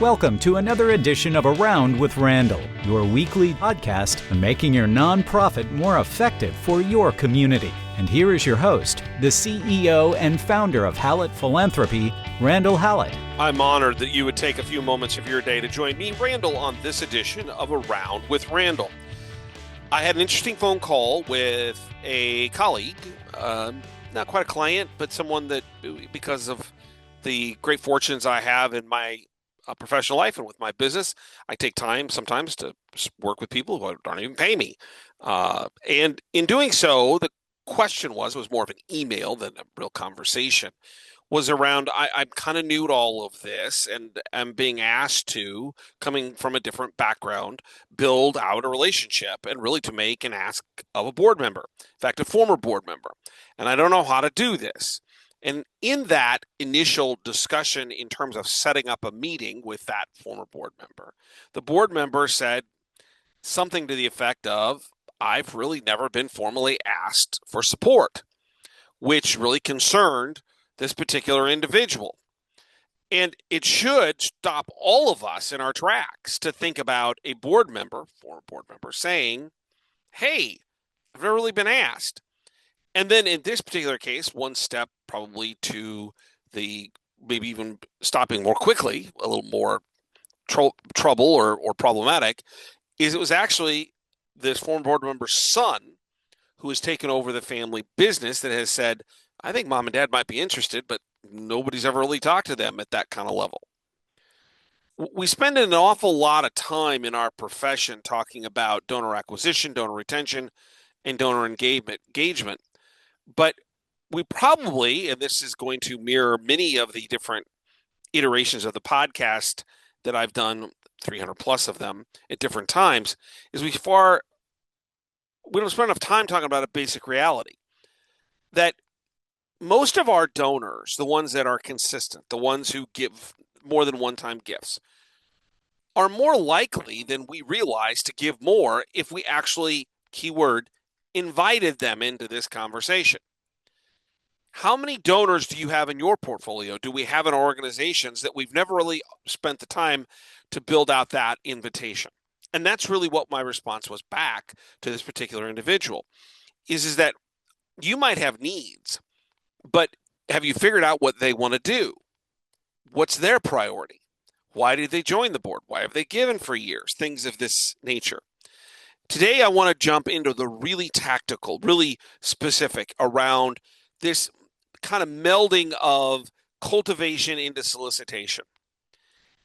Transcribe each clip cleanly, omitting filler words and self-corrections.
Welcome to another edition of Around with Randall, your weekly podcast on making your nonprofit more effective for your community. And here is your host, the CEO and founder of Hallett Philanthropy, Randall Hallett. I'm honored that you would take a few moments of your day to join me, Randall, on this edition of Around with Randall. I had an interesting phone call with a colleague, not quite a client, but someone that, because of the great fortunes I have in my professional life and with my business, I take time sometimes to work with people who don't even pay me. And in doing so, the question was more of an email than a real conversation, was around, I'm kind of new to all of this, and I'm being asked to, coming from a different background, build out a relationship and really to make an ask of a board member, in fact, a former board member. And I don't know how to do this. And in that initial discussion in terms of setting up a meeting with that former board member, the board member said something to the effect of, I've really never been formally asked for support, which really concerned this particular individual. And it should stop all of us in our tracks to think about a board member, former board member, saying, hey, I've never really been asked. And then in this particular case, one step probably to the maybe even stopping more quickly, a little more trouble or problematic, is it was actually this former board member's son who has taken over the family business that has said, I think mom and dad might be interested, but nobody's ever really talked to them at that kind of level. We spend an awful lot of time in our profession talking about donor acquisition, donor retention, and donor engagement. But we probably, and this is going to mirror many of the different iterations of the podcast that I've done, 300 plus of them at different times, is we don't spend enough time talking about a basic reality that most of our donors, the ones that are consistent, the ones who give more than one-time gifts, are more likely than we realize to give more if we actually, keyword, invited them into this conversation. How many donors do you have in your portfolio? Do we have in our organizations that we've never really spent the time to build out that invitation? And that's really what my response was back to this particular individual, is that you might have needs, but have you figured out what they want to do? What's their priority? Why did they join the board? Why have they given for years? Things of this nature. Today, I want to jump into the really tactical, really specific around this kind of melding of cultivation into solicitation.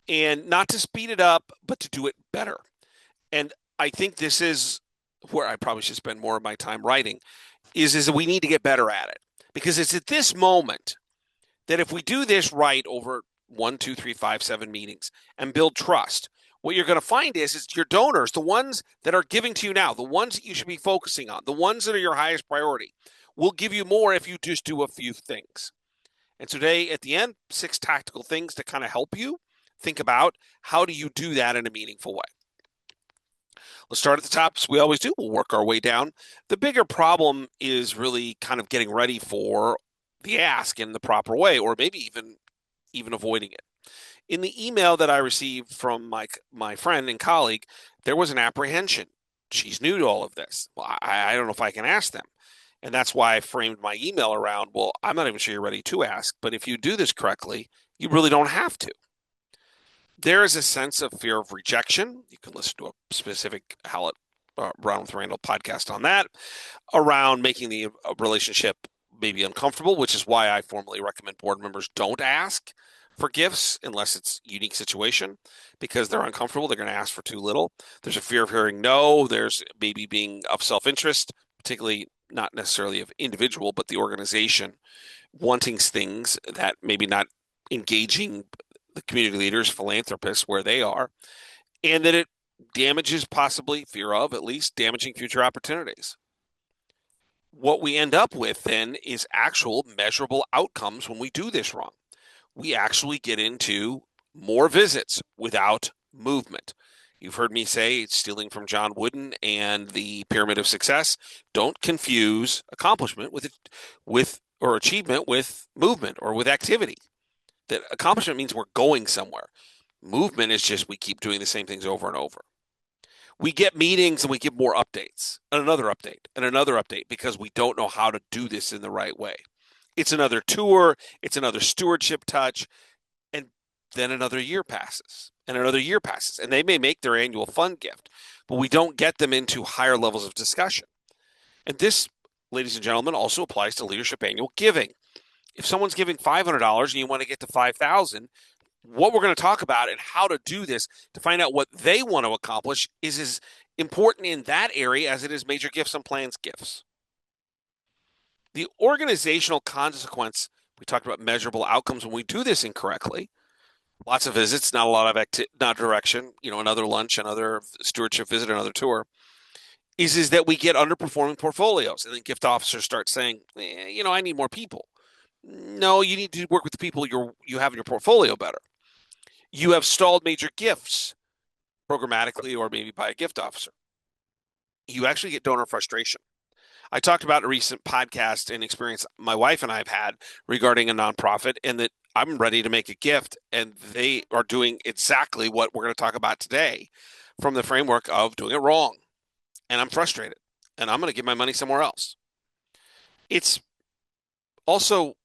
And not to speed it up, but to do it better. And I think this is where I probably should spend more of my time writing, is that we need to get better at it. Because it's at this moment that if we do this right over 1, 2, 3, 5, 7 meetings and build trust, what you're going to find is your donors, the ones that are giving to you now, the ones that you should be focusing on, the ones that are your highest priority, will give you more if you just do a few things. And today, at the end, 6 tactical things to kind of help you think about how do you do that in a meaningful way. Let's start at the top, as we always do. We'll work our way down. The bigger problem is really kind of getting ready for the ask in the proper way, or maybe even avoiding it. In the email that I received from my friend and colleague, there was an apprehension. She's new to all of this. Well, I don't know if I can ask them. And that's why I framed my email around, well, I'm not even sure you're ready to ask, but if you do this correctly, you really don't have to. There is a sense of fear of rejection. You can listen to a specific Hallett Around with Randall podcast on that, around making the relationship maybe uncomfortable, which is why I formally recommend board members don't ask for gifts unless it's a unique situation, because they're uncomfortable. They're going to ask for too little. There's a fear of hearing no. There's maybe being of self-interest, particularly not necessarily of individual, but the organization wanting things that maybe not engaging the community leaders, philanthropists where they are, and that it damages, possibly fear of at least damaging future opportunities. What we end up with then is actual measurable outcomes when we do this wrong. We actually get into more visits without movement. You've heard me say, stealing from John Wooden and the Pyramid of Success, don't confuse accomplishment with or achievement with movement or with activity. That accomplishment means we're going somewhere. Movement is just we keep doing the same things over and over. We get meetings and we give more updates, and another update, and another update because we don't know how to do this in the right way. It's another tour, it's another stewardship touch, and then another year passes, and another year passes, and they may make their annual fund gift, but we don't get them into higher levels of discussion. And this, ladies and gentlemen, also applies to leadership annual giving. If someone's giving $500 and you want to get to 5,000, what we're going to talk about and how to do this to find out what they want to accomplish is as important in that area as it is major gifts and plans gifts. The organizational consequence, we talked about measurable outcomes when we do this incorrectly. Lots of visits, not a lot of not direction, another lunch, another stewardship visit, another tour, is that we get underperforming portfolios. And then gift officers start saying, I need more people. No, you need to work with the people you have in your portfolio better. You have stalled major gifts programmatically or maybe by a gift officer. You actually get donor frustration. I talked about a recent podcast and experience my wife and I have had regarding a nonprofit, and that I'm ready to make a gift, and they are doing exactly what we're going to talk about today from the framework of doing it wrong. And I'm frustrated, and I'm going to give my money somewhere else. It's also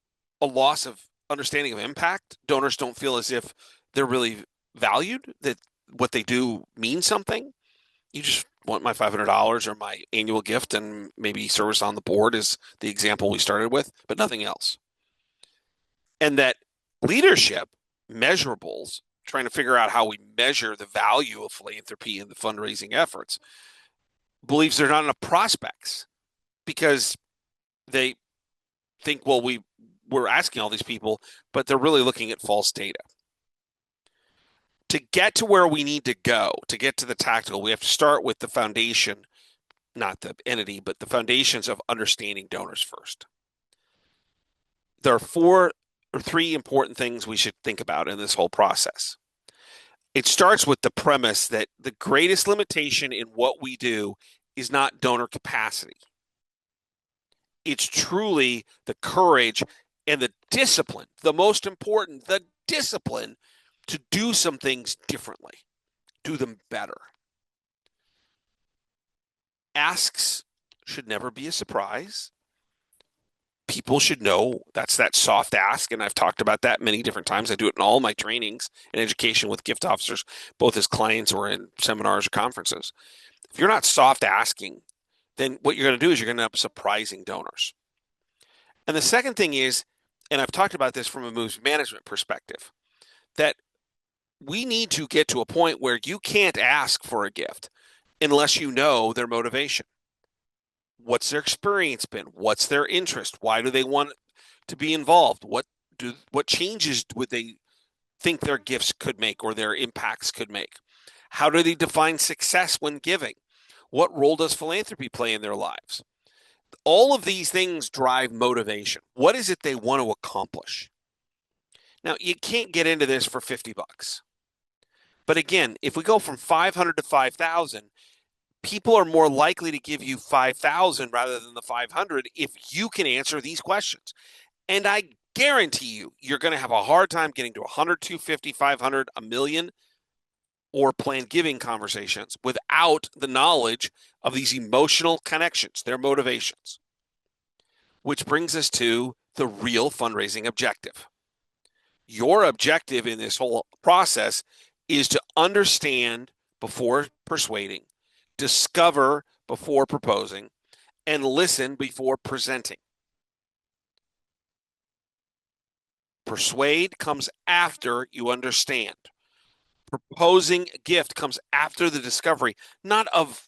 a loss of understanding of impact. Donors don't feel as if they're really valued, that what they do means something. You just want my $500 or my annual gift, and maybe service on the board is the example we started with, but nothing else. And that leadership measurables, trying to figure out how we measure the value of philanthropy and the fundraising efforts, believes there are not enough prospects because they think, well, we're asking all these people, but they're really looking at false data. To get to where we need to go, to get to the tactical, we have to start with the foundation, not the entity, but the foundations of understanding donors first. There are three important things we should think about in this whole process. It starts with the premise that the greatest limitation in what we do is not donor capacity. It's truly the courage and the discipline, the most important, the discipline to do some things differently, do them better. Asks should never be a surprise. People should know that's that soft ask, and I've talked about that many different times. I do it in all my trainings and education with gift officers, both as clients or in seminars or conferences. If you're not soft asking, then what you're going to do is you're going to end up surprising donors. And the second thing is, and I've talked about this from a moves management perspective, that we need to get to a point where you can't ask for a gift unless you know their motivation. What's their experience been? What's their interest? Why do they want to be involved? What changes would they think their gifts could make or their impacts could make? How do they define success when giving? What role does philanthropy play in their lives? All of these things drive motivation. What is it they want to accomplish? Now, you can't get into this for $50. But again, if we go from 500 to 5,000, people are more likely to give you 5,000 rather than the 500 if you can answer these questions. And I guarantee you're going to have a hard time getting to 100, 250, 500, a million, or planned giving conversations without the knowledge of these emotional connections, their motivations. Which brings us to the real fundraising objective. Your objective in this whole process is to understand before persuading, discover before proposing, and listen before presenting. Persuade comes after you understand. Proposing a gift comes after the discovery, not of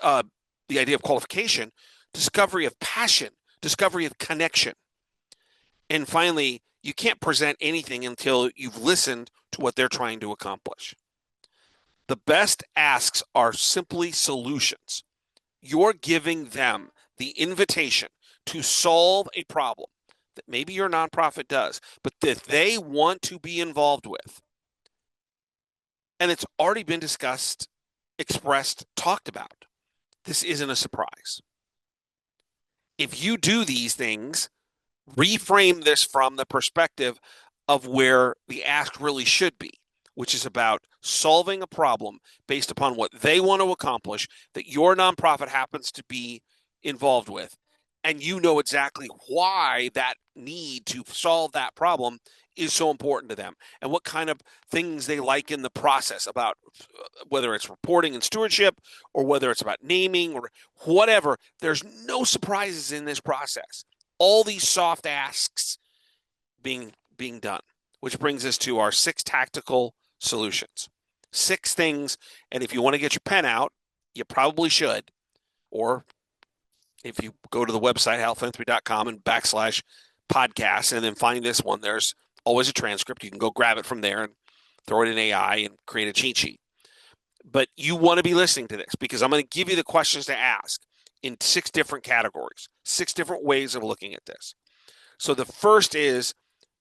the idea of qualification, discovery of passion, discovery of connection. And finally, you can't present anything until you've listened to what they're trying to accomplish. The best asks are simply solutions. You're giving them the invitation to solve a problem that maybe your nonprofit does, but that they want to be involved with. And it's already been discussed, expressed, talked about. This isn't a surprise. If you do these things, reframe this from the perspective of where the ask really should be. which is about solving a problem based upon what they want to accomplish that your nonprofit happens to be involved with. And you know exactly why that need to solve that problem is so important to them and what kind of things they like in the process about whether it's reporting and stewardship or whether it's about naming or whatever. There's no surprises in this process. All these soft asks being done, which brings us to our 6 tactical solutions. 6 things, and if you want to get your pen out, you probably should, or if you go to the website, halphilanthropy.com and /podcast, and then find this one, there's always a transcript. You can go grab it from there and throw it in AI and create a cheat sheet. But you want to be listening to this because I'm going to give you the questions to ask in 6 different categories, 6 different ways of looking at this. So the first is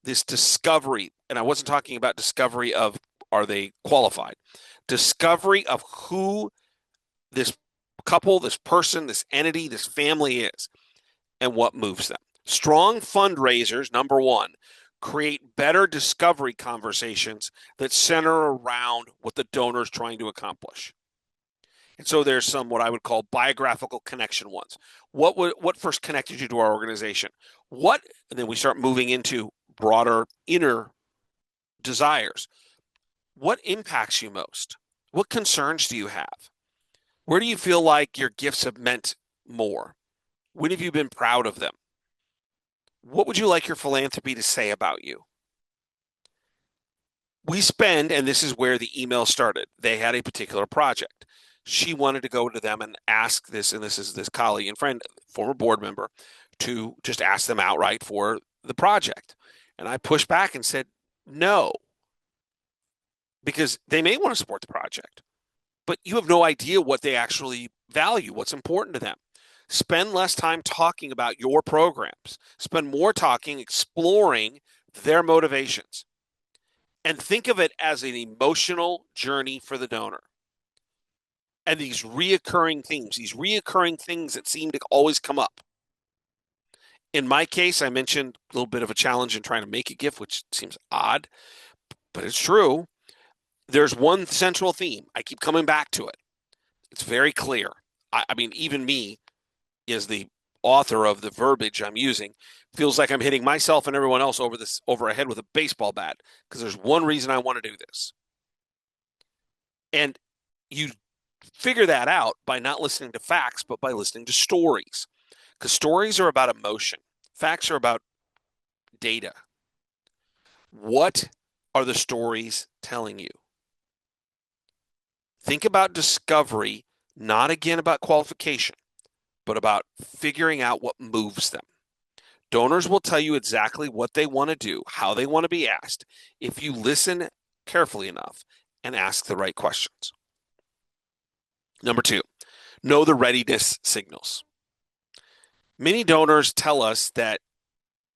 this discovery, and I wasn't talking about discovery of are they qualified, discovery of who this couple, this person, this entity, this family is, and what moves them. Strong fundraisers, number 1, create better discovery conversations that center around what the donor is trying to accomplish. And so there's some what I would call biographical connection ones. What first connected you to our organization? And then we start moving into broader inner desires. What impacts you most? What concerns do you have? Where do you feel like your gifts have meant more? When have you been proud of them? What would you like your philanthropy to say about you? We spend, and this is where the email started. They had a particular project. She wanted to go to them and ask this, and this is this colleague and friend, former board member, to just ask them outright for the project. And I pushed back and said, no, because they may want to support the project, but you have no idea what they actually value, what's important to them. Spend less time talking about your programs. Spend more talking, exploring their motivations. And think of it as an emotional journey for the donor. And these reoccurring themes, these reoccurring things that seem to always come up. In my case, I mentioned a little bit of a challenge in trying to make a gift, which seems odd, but it's true. There's one central theme. I keep coming back to it. It's very clear. I mean, even me, as the author of the verbiage I'm using, feels like I'm hitting myself and everyone else over a head with a baseball bat because there's one reason I want to do this. And you figure that out by not listening to facts, but by listening to stories. Because stories are about emotion. Facts are about data. What are the stories telling you? Think about discovery, not again about qualification, but about figuring out what moves them. Donors will tell you exactly what they want to do, how they want to be asked, if you listen carefully enough and ask the right questions. Number 2, know the readiness signals. Many donors tell us that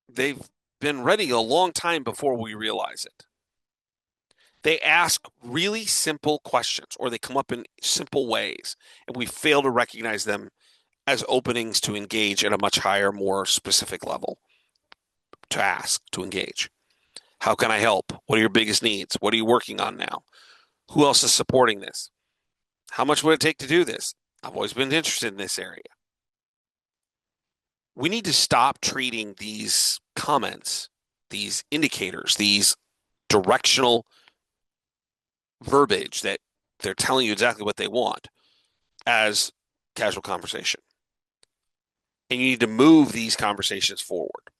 they've been ready a long time before we realize it. They ask really simple questions, or they come up in simple ways, and we fail to recognize them as openings to engage at a much higher, more specific level. To ask, to engage. How can I help? What are your biggest needs? What are you working on now? Who else is supporting this? How much would it take to do this? I've always been interested in this area. We need to stop treating these comments, these indicators, these directional verbiage that they're telling you exactly what they want as casual conversation. And you need to move these conversations forward.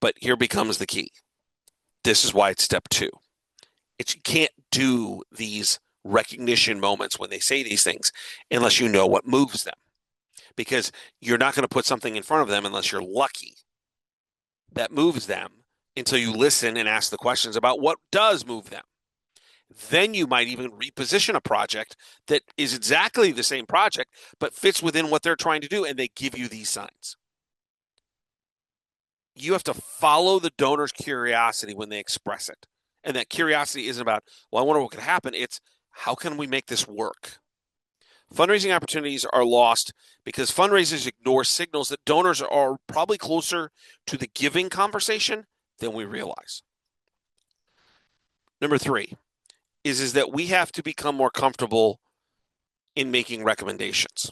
But here becomes the key. This is why it's step 2. You can't do these recognition moments when they say these things unless you know what moves them. Because you're not going to put something in front of them unless you're lucky that moves them until you listen and ask the questions about what does move them. Then you might even reposition a project that is exactly the same project, but fits within what they're trying to do, and they give you these signs. You have to follow the donor's curiosity when they express it. And that curiosity isn't about, well, I wonder what could happen. It's, how can we make this work? Fundraising opportunities are lost because fundraisers ignore signals that donors are probably closer to the giving conversation than we realize. Number three is that we have to become more comfortable in making recommendations.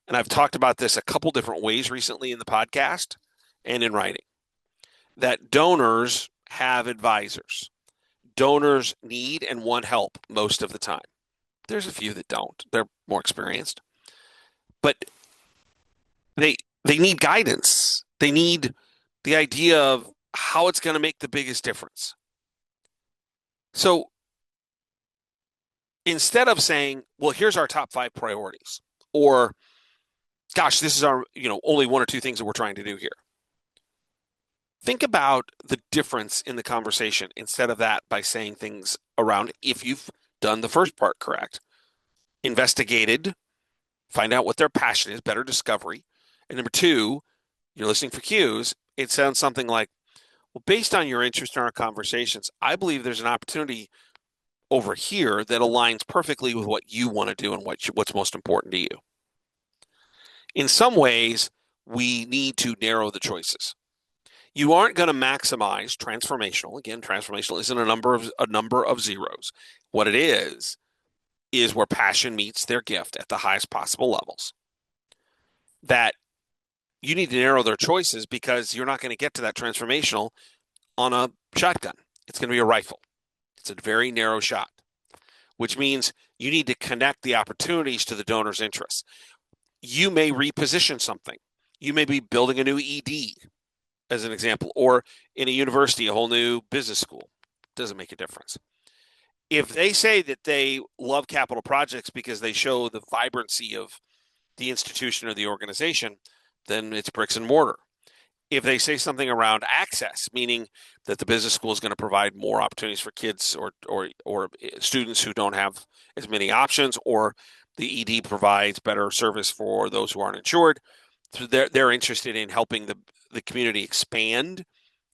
And I've talked about this a couple different ways recently in the podcast and in writing, that donors have advisors. Donors need and want help most of the time. There's a few that don't. They're more experienced. But they need guidance. They need the idea of how it's going to make the biggest difference. So instead of saying, well, here's our top 5 priorities, or gosh, this is our, only 1 or 2 things that we're trying to do here. Think about the difference in the conversation instead of that by saying things around, if you've done the first part correct, investigated, find out what their passion is, better discovery. And number 2, you're listening for cues. It sounds something like, well, based on your interest in our conversations, I believe there's an opportunity over here that aligns perfectly with what you want to do and what's most important to you. In some ways, we need to narrow the choices. You aren't going to maximize transformational. Again, transformational isn't a number of zeros. What it is where passion meets their gift at the highest possible levels. That you need to narrow their choices because you're not going to get to that transformational on a shotgun. It's going to be a rifle. It's a very narrow shot, which means you need to connect the opportunities to the donor's interests. You may reposition something. You may be building a new ED, as an example, or in a university, a whole new business school. Doesn't make a difference. If they say that they love capital projects because they show the vibrancy of the institution or the organization, then it's bricks and mortar. If they say something around access, meaning that the business school is going to provide more opportunities for kids or students who don't have as many options, or the ED provides better service for those who aren't insured, so they're interested in helping the community expand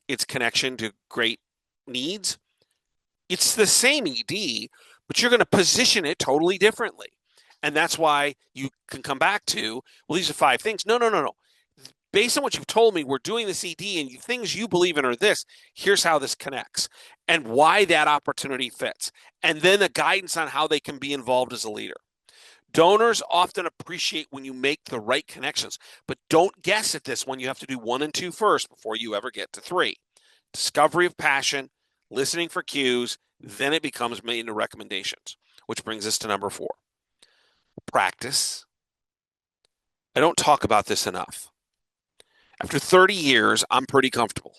its connection to great needs. It's the same ED, but you're going to position it totally differently. And that's why you can come back to, well, these are 5 things. No. Based on what you've told me, we're doing this ED and things you believe in are this. Here's how this connects and why that opportunity fits. And then the guidance on how they can be involved as a leader. Donors often appreciate when you make the right connections, but don't guess at this one. You have to do 1 and 2 first before you ever get to 3. Discovery of passion, listening for cues, then it becomes made into recommendations, which brings us to number 4. Practice. I don't talk about this enough. After 30 years, I'm pretty comfortable.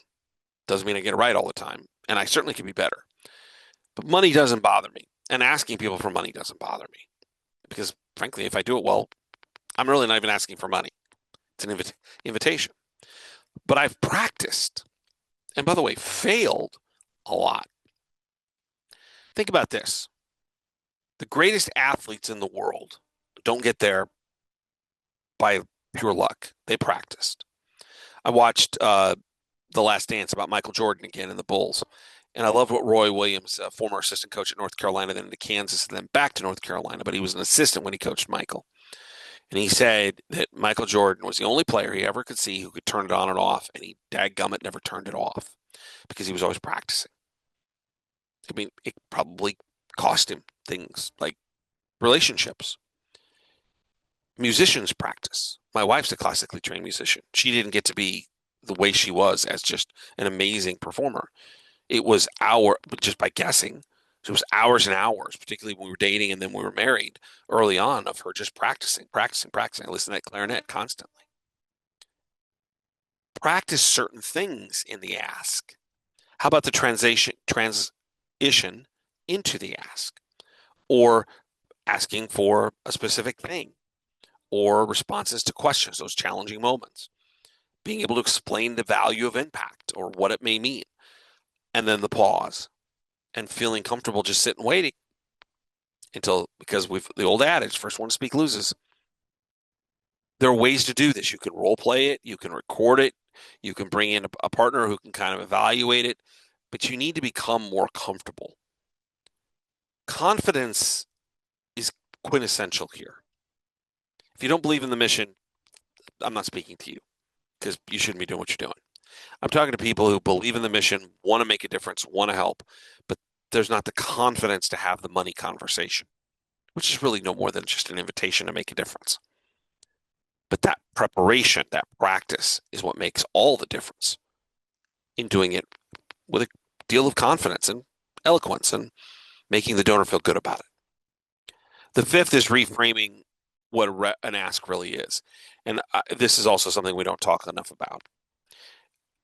Doesn't mean I get it right all the time, and I certainly can be better. But money doesn't bother me, and asking people for money doesn't bother me. Because, frankly, if I do it well, I'm really not even asking for money. It's an invitation. But I've practiced, and by the way, failed a lot. Think about this. The greatest athletes in the world don't get there by pure luck. They practiced. I watched The Last Dance about Michael Jordan again in the Bulls. And I loved what Roy Williams, former assistant coach at North Carolina, then to Kansas, and then back to North Carolina, but he was an assistant when he coached Michael. And he said that Michael Jordan was the only player he ever could see who could turn it on and off, and he dadgummit never turned it off because he was always practicing. I mean, it probably cost him things like relationships. Musicians practice. My wife's a classically trained musician. She didn't get to be the way she was as just an amazing performer. It was just by guessing. So it was hours and hours, particularly when we were dating and then we were married early on, of her just practicing. I listened to that clarinet constantly. Practice certain things in the ask. How about the transition into the ask? Or asking for a specific thing, or responses to questions, those challenging moments. Being able to explain the value of impact or what it may mean. And then the pause and feeling comfortable just sitting waiting because the old adage, first one to speak loses. There are ways to do this. You can role play it. You can record it. You can bring in a partner who can kind of evaluate it, but you need to become more comfortable. Confidence is quintessential here. If you don't believe in the mission, I'm not speaking to you because you shouldn't be doing what you're doing. I'm talking to people who believe in the mission, want to make a difference, want to help, but there's not the confidence to have the money conversation, which is really no more than just an invitation to make a difference. But that preparation, that practice is what makes all the difference in doing it with a deal of confidence and eloquence and making the donor feel good about it. The fifth is reframing what an ask really is. And this is also something we don't talk enough about.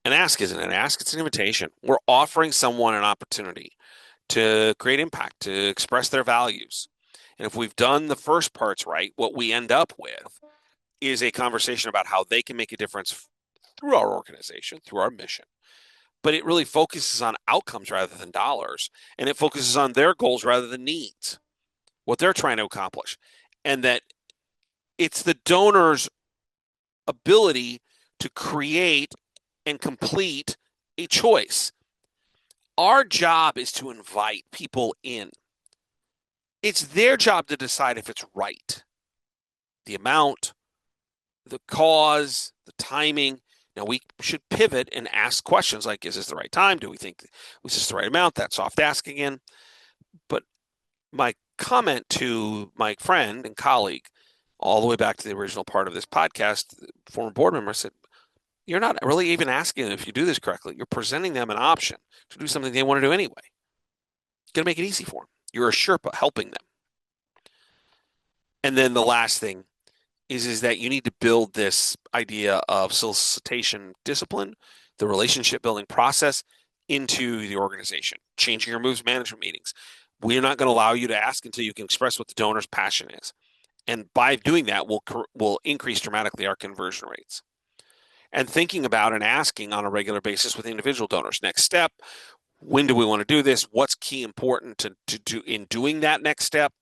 An ask isn't an ask, it's an invitation. We're offering someone an opportunity to create impact, to express their values. And if we've done the first parts right, what we end up with is a conversation about how they can make a difference through our organization, through our mission. But it really focuses on outcomes rather than dollars, and it focuses on their goals rather than needs, what they're trying to accomplish. And that it's the donor's ability to create and complete a choice. Our job is to invite people in. It's their job to decide if it's right. The amount, the cause, the timing. Now, we should pivot and ask questions like, is this the right time? Do we think, was this the right amount? That soft ask again. But my comment to my friend and colleague, all the way back to the original part of this podcast, the former board member said, you're not really even asking them if you do this correctly. You're presenting them an option to do something they want to do anyway. Going to make it easy for them. You're a Sherpa helping them. And then the last thing is that you need to build this idea of solicitation discipline, the relationship building process into the organization, changing your moves management meetings. We're not going to allow you to ask until you can express what the donor's passion is. And by doing that, we'll increase dramatically our conversion rates. And thinking about and asking on a regular basis with individual donors. Next step, when do we want to do this? What's key important to do in doing that next step?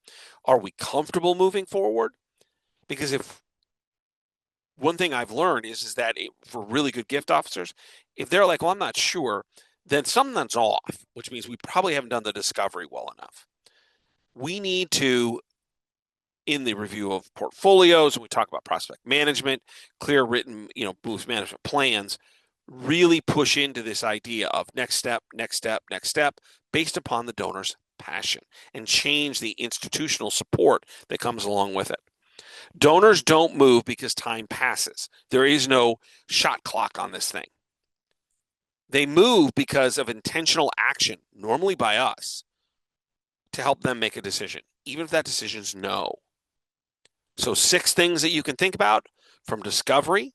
Are we comfortable moving forward? Because if one thing I've learned is that for really good gift officers, if they're like, well, I'm not sure, then something's off, which means we probably haven't done the discovery well enough. We need to, in the review of portfolios, and we talk about prospect management, clear written, boost management plans, really push into this idea of next step, next step, next step, based upon the donor's passion, and change the institutional support that comes along with it. Donors don't move because time passes. There is no shot clock on this thing. They move because of intentional action, normally by us, to help them make a decision, even if that decision is no. So 6 things that you can think about from discovery,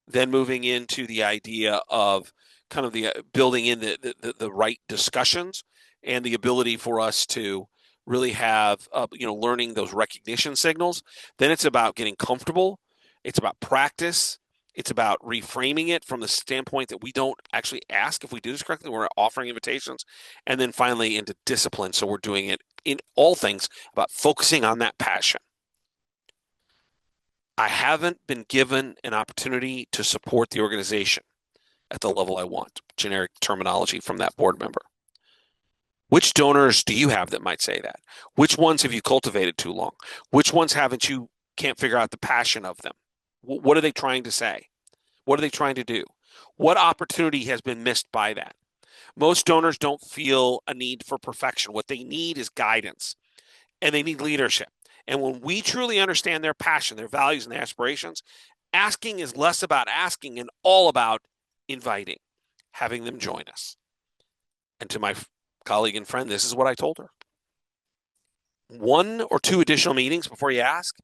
then moving into the idea of kind of the building in the right discussions and the ability for us to really have, learning those recognition signals. Then it's about getting comfortable. It's about practice. It's about reframing it from the standpoint that we don't actually ask if we do this correctly. We're offering invitations. And then finally into discipline. So we're doing it in all things about focusing on that passion. I haven't been given an opportunity to support the organization at the level I want. Generic terminology from that board member. Which donors do you have that might say that? Which ones have you cultivated too long? Which ones can't figure out the passion of them? What are they trying to say? What are they trying to do? What opportunity has been missed by that? Most donors don't feel a need for perfection. What they need is guidance, and they need leadership. And when we truly understand their passion, their values, and their aspirations, asking is less about asking and all about inviting, having them join us. And to my colleague and friend, this is what I told her. 1 or 2 additional meetings before you ask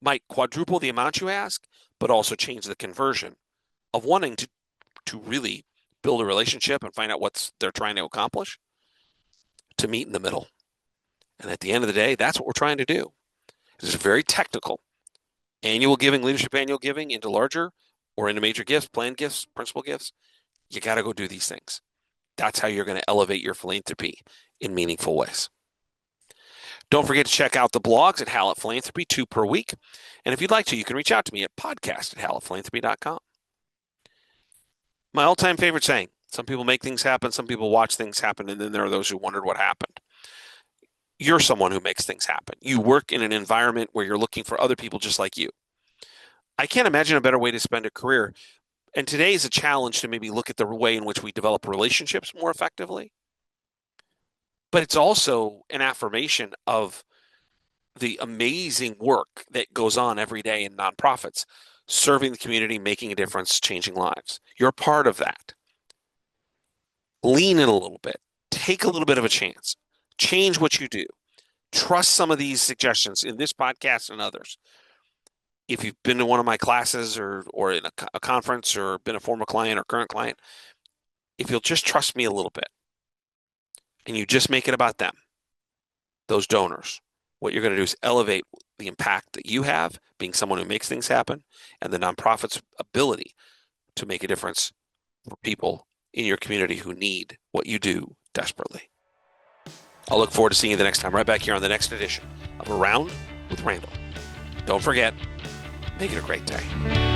might quadruple the amount you ask, but also change the conversion of wanting to really build a relationship and find out what they're trying to accomplish, to meet in the middle. And at the end of the day, that's what we're trying to do. It's very technical. Annual giving, leadership annual giving into larger or into major gifts, planned gifts, principal gifts. You got to go do these things. That's how you're going to elevate your philanthropy in meaningful ways. Don't forget to check out the blogs at Hallett Philanthropy, 2 per week. And if you'd like to, you can reach out to me at podcast@hallettphilanthropy.com. My all-time favorite saying, some people make things happen, some people watch things happen, and then there are those who wondered what happened. You're someone who makes things happen. You work in an environment where you're looking for other people just like you. I can't imagine a better way to spend a career And today is a challenge to maybe look at the way in which we develop relationships more effectively. But it's also an affirmation of the amazing work that goes on every day in nonprofits, serving the community, making a difference, changing lives. You're part of that. Lean in a little bit. Take a little bit of a chance. Change what you do. Trust some of these suggestions in this podcast and others. If you've been to one of my classes or in a conference or been a former client or current client, if you'll just trust me a little bit and you just make it about them, those donors, what you're going to do is elevate the impact that you have, being someone who makes things happen, and the nonprofit's ability to make a difference for people in your community who need what you do desperately. I'll look forward to seeing you the next time, right back here on the next edition of Around with Randall. Don't forget, make it a great day.